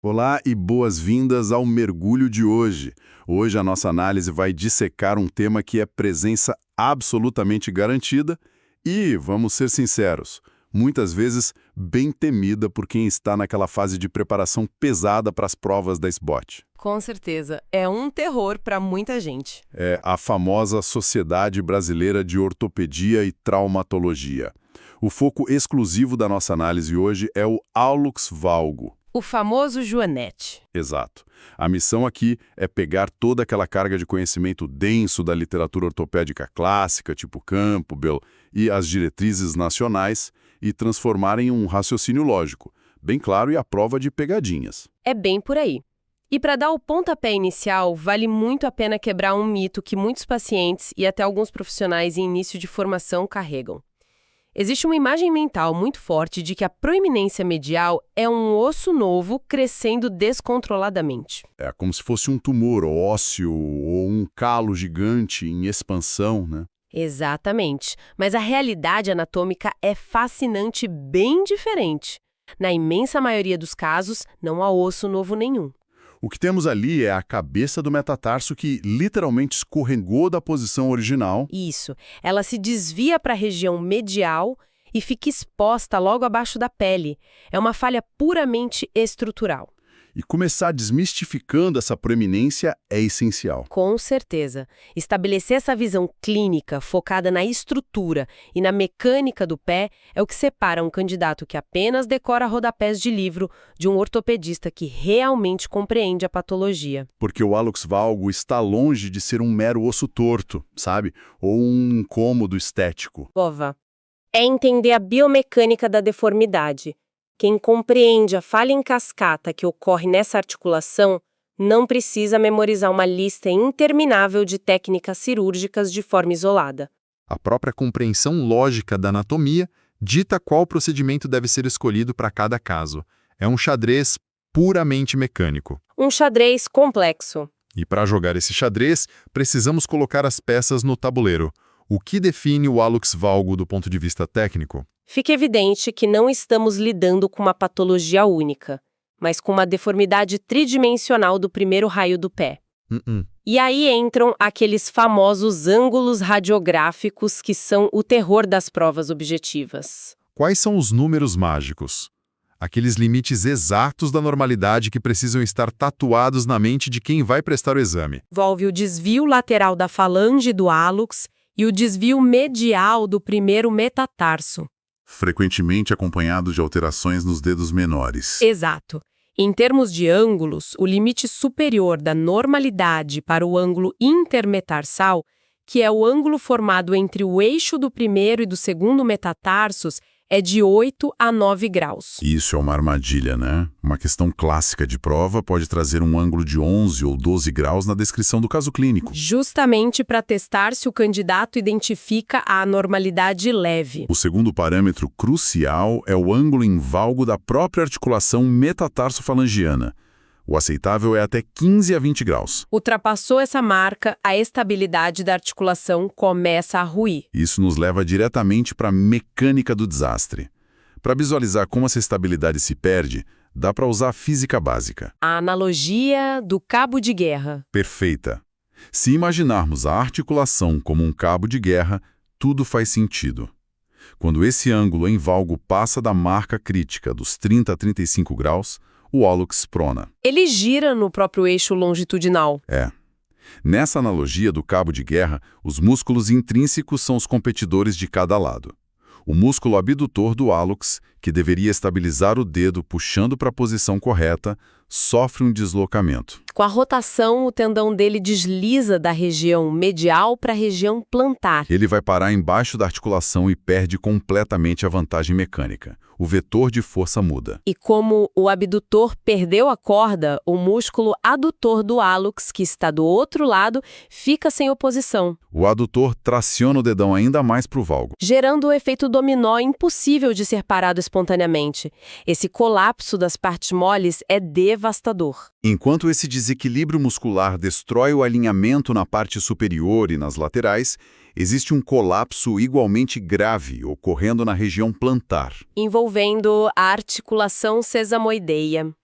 Olá e boas-vindas ao mergulho de hoje. Hoje a nossa análise vai dissecar um tema que é presença absolutamente garantida e, vamos ser sinceros, muitas vezes bem temida por quem está naquela fase de preparação pesada para as provas da SBOT. Com certeza. É um terror para muita gente. É a famosa Sociedade Brasileira de Ortopedia e Traumatologia. O foco exclusivo da nossa análise hoje é o hallux valgo. O famoso Joanete. Exato. A missão aqui é pegar toda aquela carga de conhecimento denso da literatura ortopédica clássica, tipo Campbell, e as diretrizes nacionais, e transformar em um raciocínio lógico, bem claro e à prova de pegadinhas. É bem por aí. E para dar o pontapé inicial, vale muito a pena quebrar um mito que muitos pacientes e até alguns profissionais em início de formação carregam. Existe uma imagem mental muito forte de que a proeminência medial é um osso novo crescendo descontroladamente. É como se fosse um tumor ósseo ou um calo gigante em expansão, né? Exatamente. Mas a realidade anatômica é fascinante, bem diferente. Na imensa maioria dos casos, não há osso novo nenhum. O que temos ali é a cabeça do metatarso que literalmente escorregou da posição original. Isso. Ela se desvia para a região medial e fica exposta logo abaixo da pele. É uma falha puramente estrutural. E começar desmistificando essa proeminência é essencial. Com certeza. Estabelecer essa visão clínica focada na estrutura e na mecânica do pé é o que separa um candidato que apenas decora rodapés de livro de um ortopedista que realmente compreende a patologia. Porque o hallux valgo está longe de ser um mero osso torto, sabe? Ou um incômodo estético. Bova. É entender a biomecânica da deformidade. Quem compreende a falha em cascata que ocorre nessa articulação não precisa memorizar uma lista interminável de técnicas cirúrgicas de forma isolada. A própria compreensão lógica da anatomia dita qual procedimento deve ser escolhido para cada caso. É um xadrez puramente mecânico. Um xadrez complexo. E para jogar esse xadrez, precisamos colocar as peças no tabuleiro. O que define o hallux valgo do ponto de vista técnico? Fica evidente que não estamos lidando com uma patologia única, mas com uma deformidade tridimensional do primeiro raio do pé. E aí entram aqueles famosos ângulos radiográficos que são o terror das provas objetivas. Quais são os números mágicos? Aqueles limites exatos da normalidade que precisam estar tatuados na mente de quem vai prestar o exame. Envolve o desvio lateral da falange do hallux e o desvio medial do primeiro metatarso. Frequentemente acompanhado de alterações nos dedos menores. Exato. Em termos de ângulos, o limite superior da normalidade para o ângulo intermetarsal, que é o ângulo formado entre o eixo do primeiro e do segundo metatarsos, é de 8 a 9 graus. Isso é uma armadilha, né? Uma questão clássica de prova pode trazer um ângulo de 11 ou 12 graus na descrição do caso clínico. Justamente para testar se o candidato identifica a anormalidade leve. O segundo parâmetro crucial é o ângulo em valgo da própria articulação metatarsofalangiana. O aceitável é até 15 a 20 graus. Ultrapassou essa marca, a estabilidade da articulação começa a ruir. Isso nos leva diretamente para a mecânica do desastre. Para visualizar como essa estabilidade se perde, dá para usar a física básica. A analogia do cabo de guerra. Perfeita. Se imaginarmos a articulação como um cabo de guerra, tudo faz sentido. Quando esse ângulo em valgo passa da marca crítica dos 30 a 35 graus, o hallux prona. Ele gira no próprio eixo longitudinal. É. Nessa analogia do cabo de guerra, os músculos intrínsecos são os competidores de cada lado. O músculo abdutor do hallux, que deveria estabilizar o dedo puxando para a posição correta, sofre um deslocamento. Com a rotação, o tendão dele desliza da região medial para a região plantar. Ele vai parar embaixo da articulação e perde completamente a vantagem mecânica. O vetor de força muda. E como o abdutor perdeu a corda, o músculo adutor do hallux, que está do outro lado, fica sem oposição. O adutor traciona o dedão ainda mais para o valgo, gerando o efeito dominó impossível de ser parado espontaneamente. Esse colapso das partes moles é devastador. Enquanto esse desequilíbrio muscular destrói o alinhamento na parte superior e nas laterais, existe um colapso igualmente grave ocorrendo na região plantar. Envolvendo a articulação sesamoideia.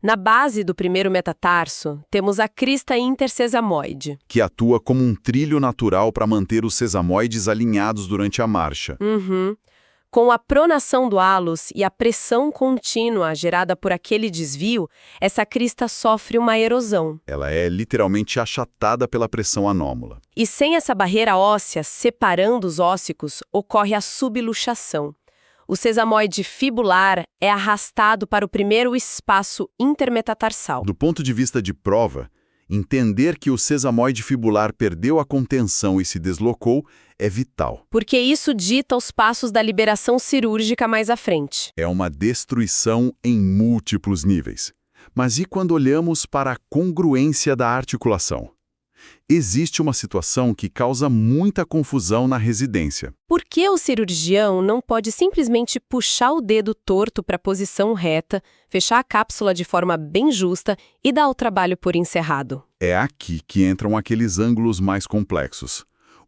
Na base do primeiro metatarso, temos a crista intersesamoide. Que atua como um trilho natural para manter os sesamoides alinhados durante a marcha. Com a pronação do hálus e a pressão contínua gerada por aquele desvio, essa crista sofre uma erosão. Ela é literalmente achatada pela pressão anômala. E sem essa barreira óssea separando os óssicos, ocorre a subluxação. O sesamoide fibular é arrastado para o primeiro espaço intermetatarsal. Do ponto de vista de prova, entender que o sesamoide fibular perdeu a contenção e se deslocou é vital. Porque isso dita os passos da liberação cirúrgica mais à frente. É uma destruição em múltiplos níveis. Mas e quando olhamos para a congruência da articulação? Existe uma situação que causa muita confusão na residência. Por que o cirurgião não pode simplesmente puxar o dedo torto para a posição reta, fechar a cápsula de forma bem justa e dar o trabalho por encerrado? É aqui que entram aqueles ângulos mais complexos.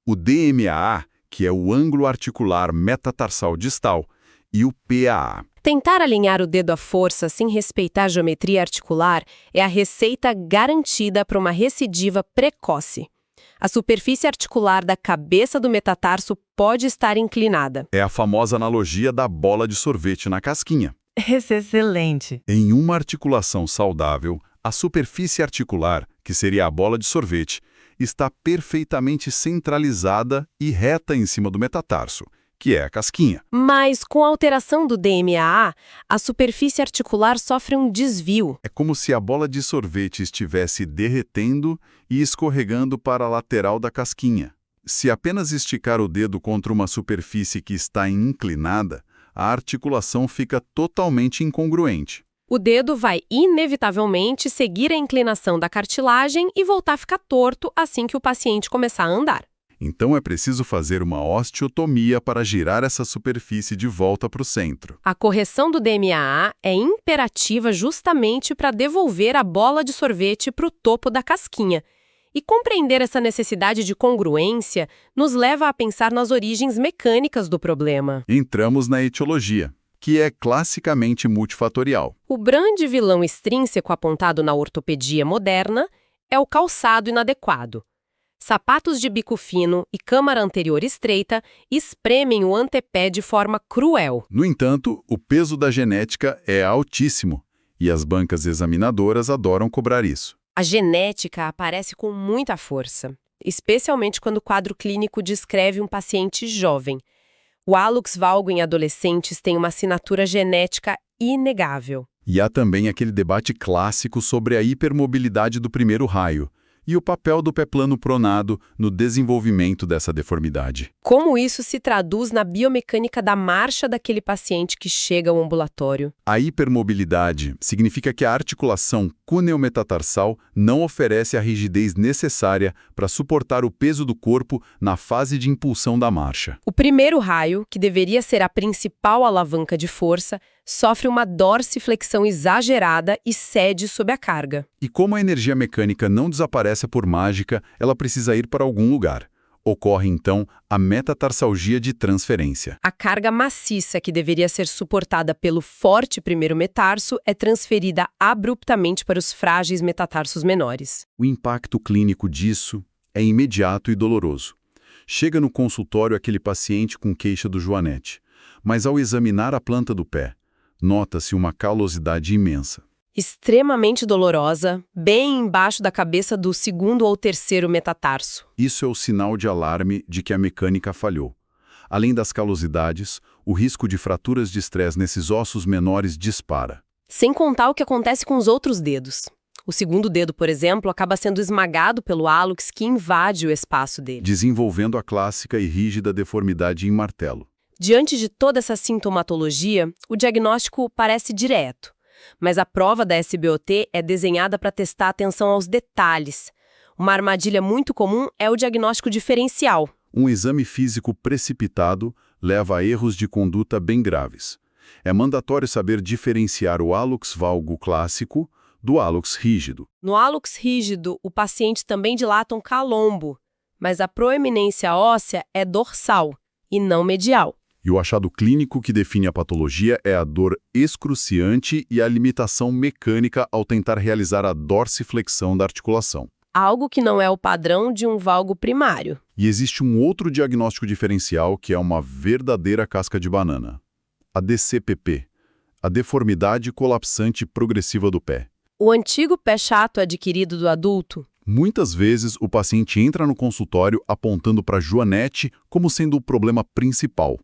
O DMAA, que é o ângulo articular metatarsal distal, e o PAA. Tentar alinhar o dedo à força sem respeitar a geometria articular é a receita garantida para uma recidiva precoce. A superfície articular da cabeça do metatarso pode estar inclinada. É a famosa analogia da bola de sorvete na casquinha. Esse é excelente. Em uma articulação saudável, a superfície articular, que seria a bola de sorvete, está perfeitamente centralizada e reta em cima do metatarso, que é a casquinha. Mas, com a alteração do DMAA, a superfície articular sofre um desvio. É como se a bola de sorvete estivesse derretendo e escorregando para a lateral da casquinha. Se apenas esticar o dedo contra uma superfície que está inclinada, a articulação fica totalmente incongruente. O dedo vai inevitavelmente seguir a inclinação da cartilagem e voltar a ficar torto assim que o paciente começar a andar. Então é preciso fazer uma osteotomia para girar essa superfície de volta para o centro. A correção do DMAA é imperativa justamente para devolver a bola de sorvete para o topo da casquinha. E compreender essa necessidade de congruência nos leva a pensar nas origens mecânicas do problema. Entramos na etiologia, que é classicamente multifatorial. O grande vilão extrínseco apontado na ortopedia moderna é o calçado inadequado. Sapatos de bico fino e câmara anterior estreita espremem o antepé de forma cruel. No entanto, o peso da genética é altíssimo e as bancas examinadoras adoram cobrar isso. A genética aparece com muita força, especialmente quando o quadro clínico descreve um paciente jovem. O hálux valgo em adolescentes tem uma assinatura genética inegável. E há também aquele debate clássico sobre a hipermobilidade do primeiro raio e o papel do pé plano pronado no desenvolvimento dessa deformidade. Como isso se traduz na biomecânica da marcha daquele paciente que chega ao ambulatório? A hipermobilidade significa que a articulação cúneo-metatarsal não oferece a rigidez necessária para suportar o peso do corpo na fase de impulsão da marcha. O primeiro raio, que deveria ser a principal alavanca de força, sofre uma dorsiflexão exagerada e cede sob a carga. E como a energia mecânica não desaparece por mágica, ela precisa ir para algum lugar. Ocorre, então, a metatarsalgia de transferência. A carga maciça que deveria ser suportada pelo forte primeiro metarso é transferida abruptamente para os frágeis metatarsos menores. O impacto clínico disso é imediato e doloroso. Chega no consultório aquele paciente com queixa do joanete, mas ao examinar a planta do pé, nota-se uma calosidade imensa. Extremamente dolorosa, bem embaixo da cabeça do segundo ou terceiro metatarso. Isso é o sinal de alarme de que a mecânica falhou. Além das calosidades, o risco de fraturas de estresse nesses ossos menores dispara. Sem contar o que acontece com os outros dedos. O segundo dedo, por exemplo, acaba sendo esmagado pelo hálux que invade o espaço dele, desenvolvendo a clássica e rígida deformidade em martelo. Diante de toda essa sintomatologia, o diagnóstico parece direto. Mas a prova da SBOT é desenhada para testar atenção aos detalhes. Uma armadilha muito comum é o diagnóstico diferencial. Um exame físico precipitado leva a erros de conduta bem graves. É mandatório saber diferenciar o hálux valgo clássico do hálux rígido. No hálux rígido, o paciente também dilata um calombo, mas a proeminência óssea é dorsal e não medial. E o achado clínico que define a patologia é a dor excruciante e a limitação mecânica ao tentar realizar a dorsiflexão da articulação. Algo que não é o padrão de um valgo primário. E existe um outro diagnóstico diferencial que é uma verdadeira casca de banana. A DCPP, a deformidade colapsante progressiva do pé. O antigo pé chato adquirido do adulto. Muitas vezes o paciente entra no consultório apontando para a joanete como sendo o problema principal.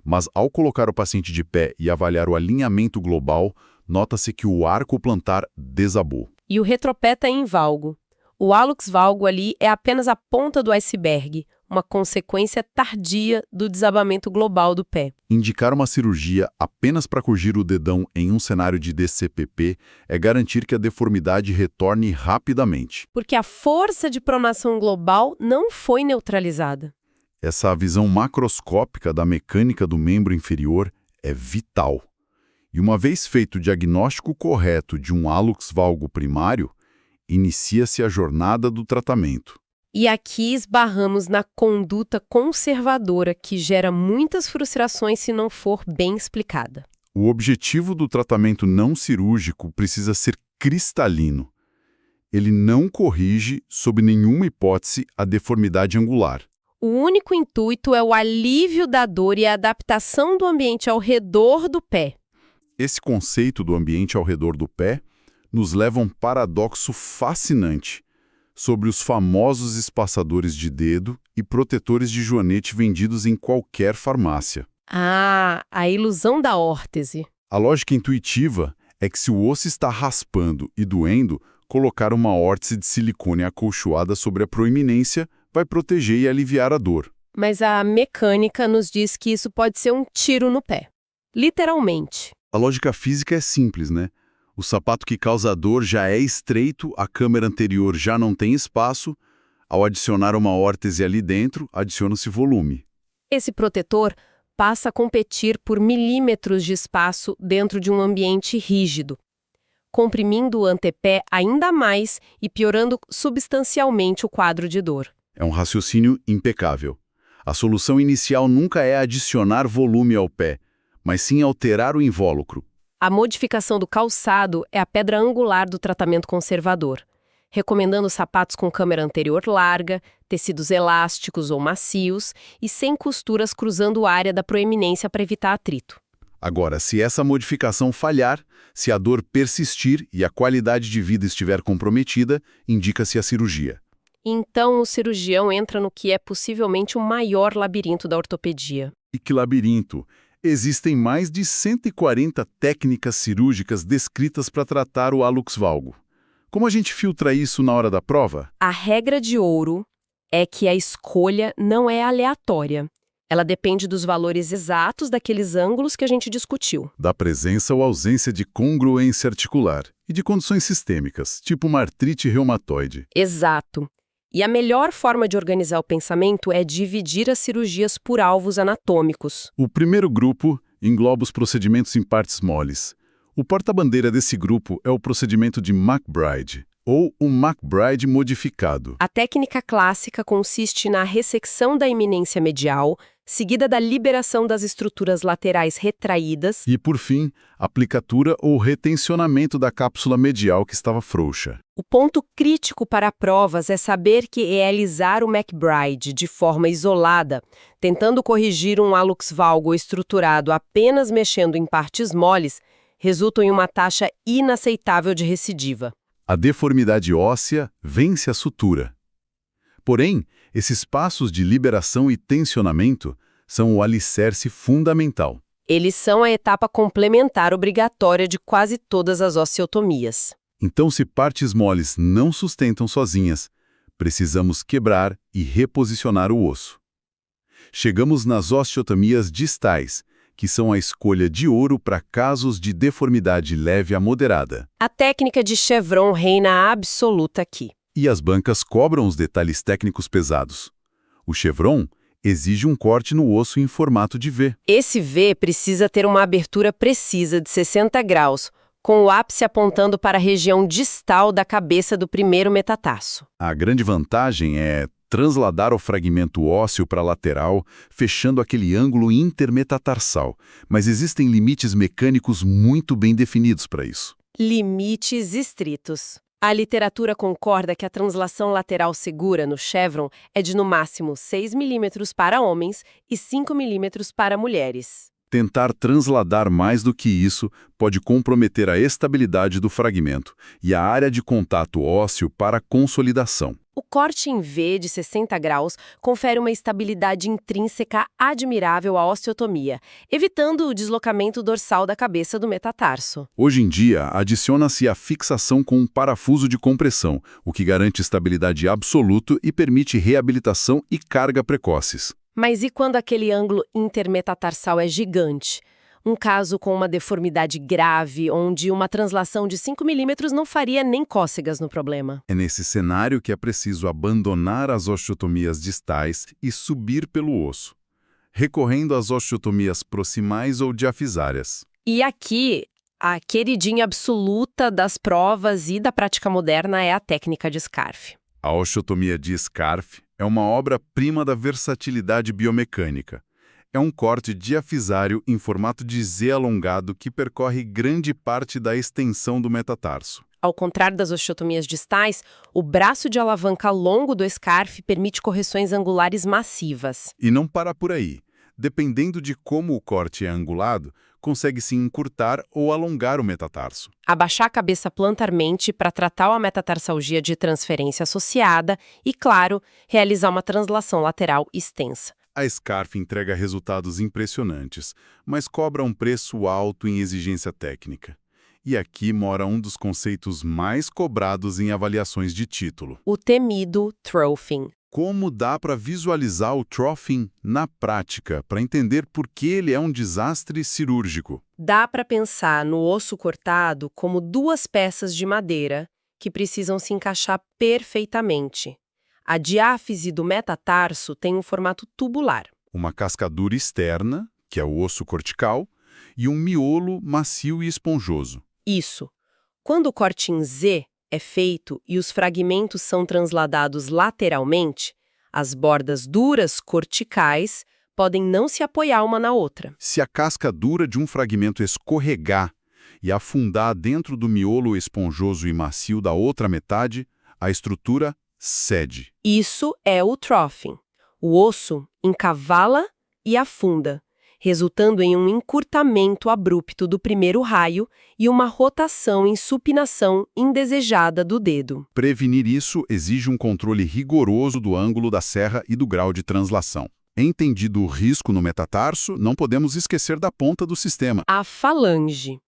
Mas ao colocar o paciente de pé e avaliar o alinhamento global, nota-se que o arco plantar desabou. E o retropé está em valgo. O hálux valgo ali é apenas a ponta do iceberg, uma consequência tardia do desabamento global do pé. Indicar uma cirurgia apenas para corrigir o dedão em um cenário de DCPP é garantir que a deformidade retorne rapidamente. Porque a força de pronação global não foi neutralizada. Essa visão macroscópica da mecânica do membro inferior é vital. E uma vez feito o diagnóstico correto de um hálux valgo primário, inicia-se a jornada do tratamento. E aqui esbarramos na conduta conservadora que gera muitas frustrações se não for bem explicada. O objetivo do tratamento não cirúrgico precisa ser cristalino. Ele não corrige, sob nenhuma hipótese, a deformidade angular. O único intuito é o alívio da dor e a adaptação do ambiente ao redor do pé. Esse conceito do ambiente ao redor do pé nos leva a um paradoxo fascinante sobre os famosos espaçadores de dedo e protetores de joanete vendidos em qualquer farmácia. Ah, a ilusão da órtese. A lógica intuitiva é que se o osso está raspando e doendo, colocar uma órtese de silicone acolchoada sobre a proeminência vai proteger e aliviar a dor. Mas a mecânica nos diz que isso pode ser um tiro no pé. Literalmente. A lógica física é simples, né? O sapato que causa dor já é estreito, a câmara anterior já não tem espaço. Ao adicionar uma órtese ali dentro, adiciona-se volume. Esse protetor passa a competir por milímetros de espaço dentro de um ambiente rígido, comprimindo o antepé ainda mais e piorando substancialmente o quadro de dor. É um raciocínio impecável. A solução inicial nunca é adicionar volume ao pé, mas sim alterar o invólucro. A modificação do calçado é a pedra angular do tratamento conservador, recomendando sapatos com câmara anterior larga, tecidos elásticos ou macios e sem costuras cruzando a área da proeminência para evitar atrito. Agora, se essa modificação falhar, se a dor persistir e a qualidade de vida estiver comprometida, indica-se a cirurgia. Então o cirurgião entra no que é possivelmente o maior labirinto da ortopedia. E que labirinto! Existem mais de 140 técnicas cirúrgicas descritas para tratar o hálux valgo. Como a gente filtra isso na hora da prova? A regra de ouro é que a escolha não é aleatória. Ela depende dos valores exatos daqueles ângulos que a gente discutiu. Da presença ou ausência de congruência articular e de condições sistêmicas, tipo uma artrite reumatoide. Exato. E a melhor forma de organizar o pensamento é dividir as cirurgias por alvos anatômicos. O primeiro grupo engloba os procedimentos em partes moles. O porta-bandeira desse grupo é o procedimento de McBride, ou o McBride modificado. A técnica clássica consiste na ressecção da eminência medial, seguida da liberação das estruturas laterais retraídas E, por fim, aplicatura ou retencionamento da cápsula medial que estava frouxa. O ponto crítico para provas é saber que realizar o McBride de forma isolada, tentando corrigir um hálux valgo estruturado apenas mexendo em partes moles, resulta em uma taxa inaceitável de recidiva. A deformidade óssea vence a sutura. Porém, esses passos de liberação e tensionamento são o alicerce fundamental. Eles são a etapa complementar obrigatória de quase todas as osteotomias. Então, se partes moles não sustentam sozinhas, precisamos quebrar e reposicionar o osso. Chegamos nas osteotomias distais, que são a escolha de ouro para casos de deformidade leve a moderada. A técnica de chevron reina absoluta aqui. E as bancas cobram os detalhes técnicos pesados. O chevron exige um corte no osso em formato de V. Esse V precisa ter uma abertura precisa de 60 graus, com o ápice apontando para a região distal da cabeça do primeiro metatarso. A grande vantagem é transladar o fragmento ósseo para a lateral, fechando aquele ângulo intermetatarsal. Mas existem limites mecânicos muito bem definidos para isso. Limites estritos. A literatura concorda que a translação lateral segura no chevron é de no máximo 6 milímetros para homens e 5 milímetros para mulheres. Tentar transladar mais do que isso pode comprometer a estabilidade do fragmento e a área de contato ósseo para a consolidação. O corte em V de 60 graus confere uma estabilidade intrínseca admirável à osteotomia, evitando o deslocamento dorsal da cabeça do metatarso. Hoje em dia, adiciona-se a fixação com um parafuso de compressão, o que garante estabilidade absoluta e permite reabilitação e carga precoces. Mas e quando aquele ângulo intermetatarsal é gigante? Um caso com uma deformidade grave, onde uma translação de 5 milímetros não faria nem cócegas no problema. É nesse cenário que é preciso abandonar as osteotomias distais e subir pelo osso, recorrendo às osteotomias proximais ou diafisárias. E aqui, a queridinha absoluta das provas e da prática moderna é a técnica de Scarfe. A osteotomia de Scarfe é uma obra-prima da versatilidade biomecânica. É um corte diafisário em formato de Z alongado que percorre grande parte da extensão do metatarso. Ao contrário das osteotomias distais, o braço de alavanca longo do Scarfe permite correções angulares massivas. E não para por aí. Dependendo de como o corte é angulado, consegue-se encurtar ou alongar o metatarso. Abaixar a cabeça plantarmente para tratar a metatarsalgia de transferência associada e, claro, realizar uma translação lateral extensa. A Scarfe entrega resultados impressionantes, mas cobra um preço alto em exigência técnica. E aqui mora um dos conceitos mais cobrados em avaliações de título. O temido troughing. Como dá para visualizar o troughing na prática, para entender por que ele é um desastre cirúrgico? Dá para pensar no osso cortado como duas peças de madeira que precisam se encaixar perfeitamente. A diáfise do metatarso tem um formato tubular. Uma cascadura externa, que é o osso cortical, e um miolo macio e esponjoso. Isso. Quando o corte em Z é feito e os fragmentos são transladados lateralmente, as bordas duras corticais podem não se apoiar uma na outra. Se a cascadura de um fragmento escorregar e afundar dentro do miolo esponjoso e macio da outra metade, a estrutura cede. Isso é o troughing. O osso encavala e afunda, resultando em um encurtamento abrupto do primeiro raio e uma rotação em supinação indesejada do dedo. Prevenir isso exige um controle rigoroso do ângulo da serra e do grau de translação. Entendido o risco no metatarso, não podemos esquecer da ponta do sistema. A falange.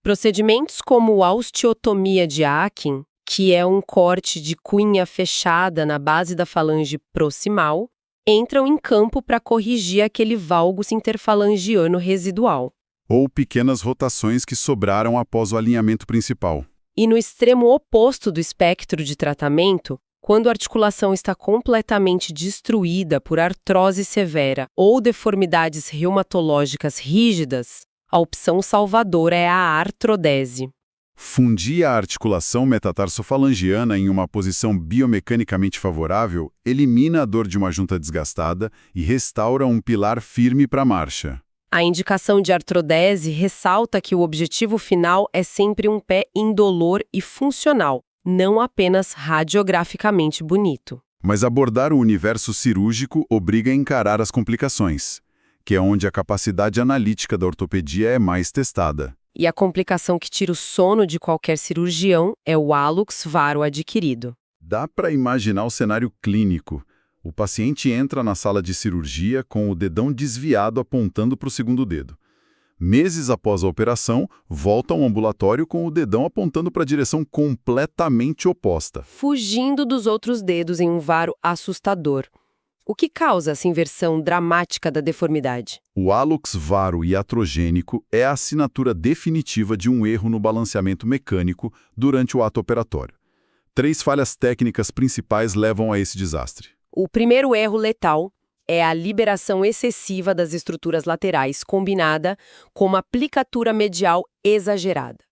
Procedimentos como a osteotomia de Akin, que é um corte de cunha fechada na base da falange proximal, entram em campo para corrigir aquele valgus interfalangiano residual. Ou pequenas rotações que sobraram após o alinhamento principal. E no extremo oposto do espectro de tratamento, quando a articulação está completamente destruída por artrose severa ou deformidades reumatológicas rígidas, a opção salvadora é a artrodese. Fundir a articulação metatarsofalangiana em uma posição biomecanicamente favorável elimina a dor de uma junta desgastada e restaura um pilar firme para a marcha. A indicação de artrodese ressalta que o objetivo final é sempre um pé indolor e funcional, não apenas radiograficamente bonito. Mas abordar o universo cirúrgico obriga a encarar as complicações, que é onde a capacidade analítica da ortopedia é mais testada. E a complicação que tira o sono de qualquer cirurgião é o hálux varo adquirido. Dá para imaginar o cenário clínico. O paciente entra na sala de cirurgia com o dedão desviado apontando para o segundo dedo. Meses após a operação, volta ao ambulatório com o dedão apontando para a direção completamente oposta. Fugindo dos outros dedos em um varo assustador. O que causa essa inversão dramática da deformidade? O hálux varo iatrogênico é a assinatura definitiva de um erro no balanceamento mecânico durante o ato operatório. 3 falhas técnicas principais levam a esse desastre. O primeiro erro letal é a liberação excessiva das estruturas laterais combinada com uma aplicatura medial exagerada.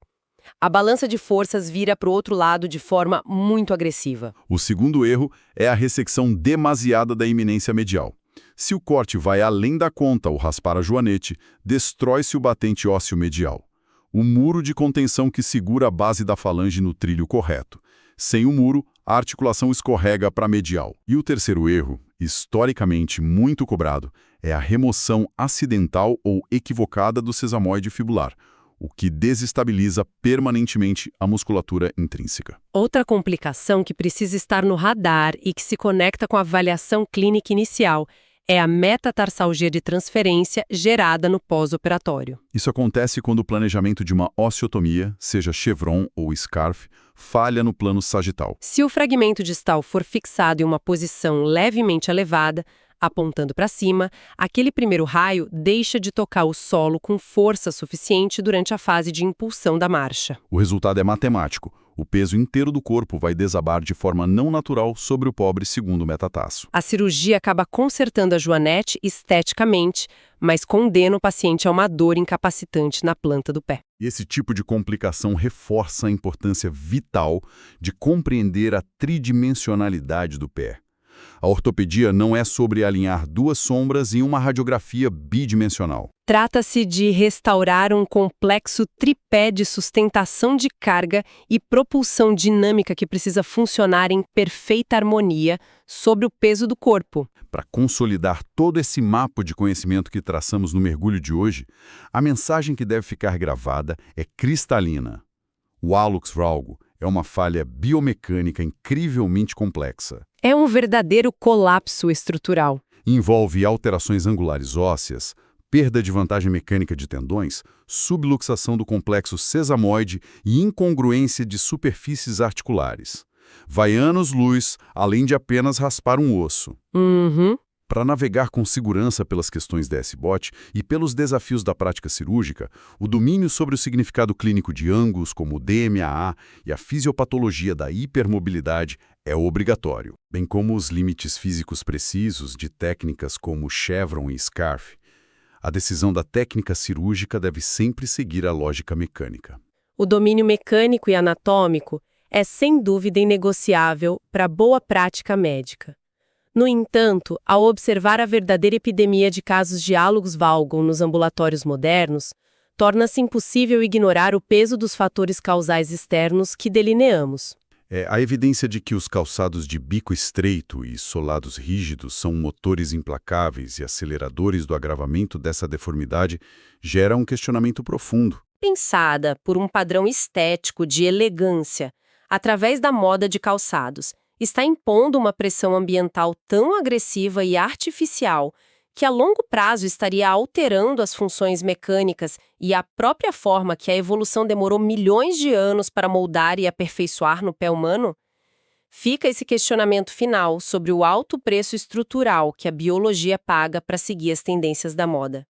A balança de forças vira para o outro lado de forma muito agressiva. O segundo erro é a ressecção demasiada da eminência medial. Se o corte vai além da conta ao raspar a joanete, destrói-se o batente ósseo medial, o muro de contenção que segura a base da falange no trilho correto. Sem o muro, a articulação escorrega para a medial. E o terceiro erro, historicamente muito cobrado, é a remoção acidental ou equivocada do sesamoide fibular, o que desestabiliza permanentemente a musculatura intrínseca. Outra complicação que precisa estar no radar e que se conecta com a avaliação clínica inicial é a metatarsalgia de transferência gerada no pós-operatório. Isso acontece quando o planejamento de uma osteotomia, seja chevron ou scarf, falha no plano sagital. Se o fragmento distal for fixado em uma posição levemente elevada, apontando para cima, aquele primeiro raio deixa de tocar o solo com força suficiente durante a fase de impulsão da marcha. O resultado é matemático. O peso inteiro do corpo vai desabar de forma não natural sobre o pobre segundo metatasso. A cirurgia acaba consertando a joanete esteticamente, mas condena o paciente a uma dor incapacitante na planta do pé. E esse tipo de complicação reforça a importância vital de compreender a tridimensionalidade do pé. A ortopedia não é sobre alinhar duas sombras em uma radiografia bidimensional. Trata-se de restaurar um complexo tripé de sustentação de carga e propulsão dinâmica que precisa funcionar em perfeita harmonia sobre o peso do corpo. Para consolidar todo esse mapa de conhecimento que traçamos no mergulho de hoje, a mensagem que deve ficar gravada é cristalina. O hallux valgo é uma falha biomecânica incrivelmente complexa. É um verdadeiro colapso estrutural. Envolve alterações angulares ósseas, perda de vantagem mecânica de tendões, subluxação do complexo sesamoide e incongruência de superfícies articulares. Vai anos-luz, além de apenas raspar um osso. Para navegar com segurança pelas questões da SBOT e pelos desafios da prática cirúrgica, o domínio sobre o significado clínico de ângulos, como o DMAA, e a fisiopatologia da hipermobilidade é obrigatório, bem como os limites físicos precisos de técnicas como chevron e scarf. A decisão da técnica cirúrgica deve sempre seguir a lógica mecânica. O domínio mecânico e anatômico é sem dúvida inegociável para boa prática médica. No entanto, ao observar a verdadeira epidemia de casos de hallux valgum nos ambulatórios modernos, torna-se impossível ignorar o peso dos fatores causais externos que delineamos. A evidência de que os calçados de bico estreito e solados rígidos são motores implacáveis e aceleradores do agravamento dessa deformidade gera um questionamento profundo. Pensada por um padrão estético de elegância, através da moda de calçados, está impondo uma pressão ambiental tão agressiva e artificial que a longo prazo estaria alterando as funções mecânicas e a própria forma que a evolução demorou milhões de anos para moldar e aperfeiçoar no pé humano? Fica esse questionamento final sobre o alto preço estrutural que a biologia paga para seguir as tendências da moda.